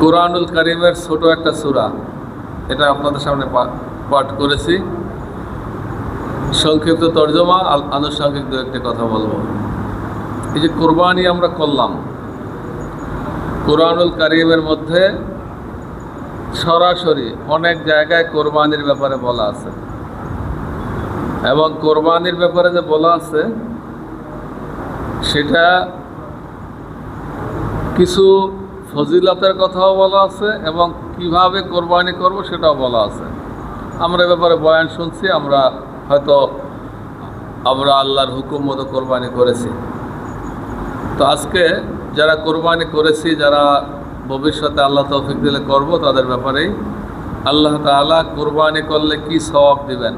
কুরআনুল কারীমের ছোট একটা সূরা, এটা আপনাদের সামনে পাঠ করেছি। সংক্ষিপ্ত তর্জমা, আনুষঙ্গিক দু একটা কথা বলবো। এই যে কোরবানি আমরা করলাম, কুরআনুল কারীমের মধ্যে সরাসরি অনেক জায়গায় কোরবানির ব্যাপারে বলা আছে, এবং কোরবানির ব্যাপারে যে বলা আছে সেটা কিছু ফজিলতের কথাও বলা আছে এবং কিভাবে কোরবানি করব সেটাও বলা আছে। আমরা এ ব্যাপারে বয়ান শুনছি, আমরা আল্লাহর হুকুম মতো কোরবানি করেছি। তো আজকে যারা কোরবানি করেছি, যারা ভবিষ্যতে আল্লাহ তৌফিক দিলে করব, তাদের ব্যাপারেই আল্লাহ তাআলা কোরবানি করলে কি সওয়াব দিবেন,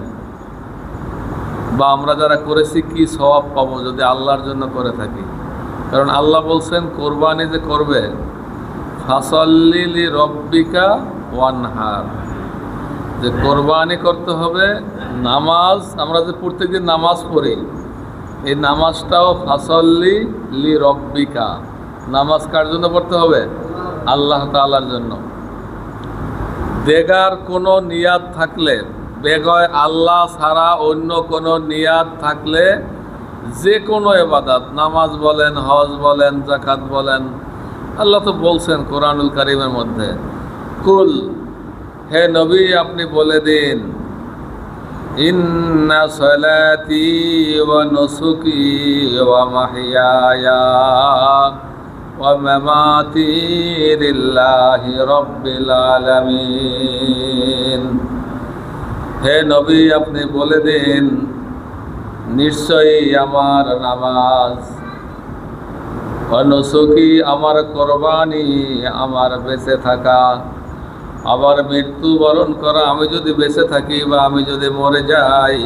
বা আমরা যারা করেছি কি সওয়াব পাবো যদি আল্লাহর জন্য করে থাকি। কারণ আল্লাহ বলছেন কোরবানি যে করবে, ফাসাল্লি লিরব্বিকা ওয়ানহার, যে কোরবানি করতে হবে। নামাজ আমরা যে প্রত্যেকদিন নামাজ পড়ি, এই নামাজটাও ফাসাল্লি লিরব্বিকা, নামাজ কার জন্য পড়তে হবে? আল্লাহ তাআলার জন্য। বেগার কোনো নিয়াত থাকলে, বেগয় আল্লাহ ছাড়া অন্য কোনো নিয়াত থাকলে, যে কোনো ইবাদত, নামাজ বলেন, হজ বলেন, যাকাত বলেন, আল্লাহ তো বলছেন কোরআনুল কারীমের মধ্যে, কুল, হে নবী আপনি বলে দিন, ইন্না সালাতি ওয়া নুসুকি ওয়া মাহইয়ায়া ওয়া মামাতি লিল্লাহি রাব্বিল আলামিন। হে নবী আপনি বলে দিন, নিশ্চয়ই আমার নামাজ, অনুসুকি আমার কোরবানি, আমার বেঁচে থাকা, আবার মৃত্যুবরণ করা, আমি যদি বেঁচে থাকি বা আমি যদি মরে যাই,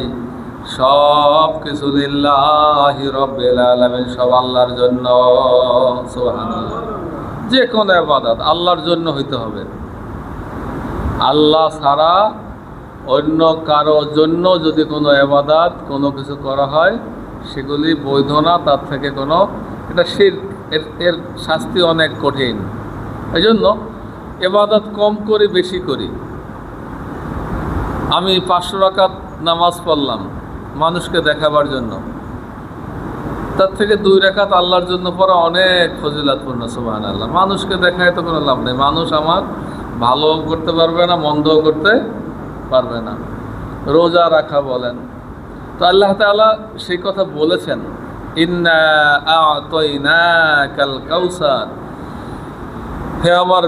সব কিছু লিল্লাহি রাব্বিল আলামিন, সব আল্লাহর জন্য। সুবহানাল্লাহ। যে কোনো ইবাদত আল্লাহর জন্য হইতে হবে। আল্লাহ ছাড়া অন্য কারো জন্য যদি কোনো ইবাদত, কোনো কিছু করা হয়, সেগুলি বৈধ না, তার থেকে কোনো, এটা শিরক, এর শাস্তি অনেক কঠিন। এই জন্য ইবাদত কম করি, বেশি করি। আমি 500 রাকাত নামাজ পড়লাম মানুষকে দেখাবার জন্য, তার থেকে 2 রাকাত আল্লাহর জন্য পড়া অনেক ফজিলতপূর্ণ। সুবহানাল্লাহ। মানুষকে দেখায় তো কোনো লাভ নেই, মানুষ আমার ভালোও করতে পারবে না, মন্দও করতে পারবে না। রোজা রাখা বলেন, তো আল্লাহ তাআলা সেই কথা বলেছেন, ইন্না আ'তাইনাকাল কাউসার, হে আমার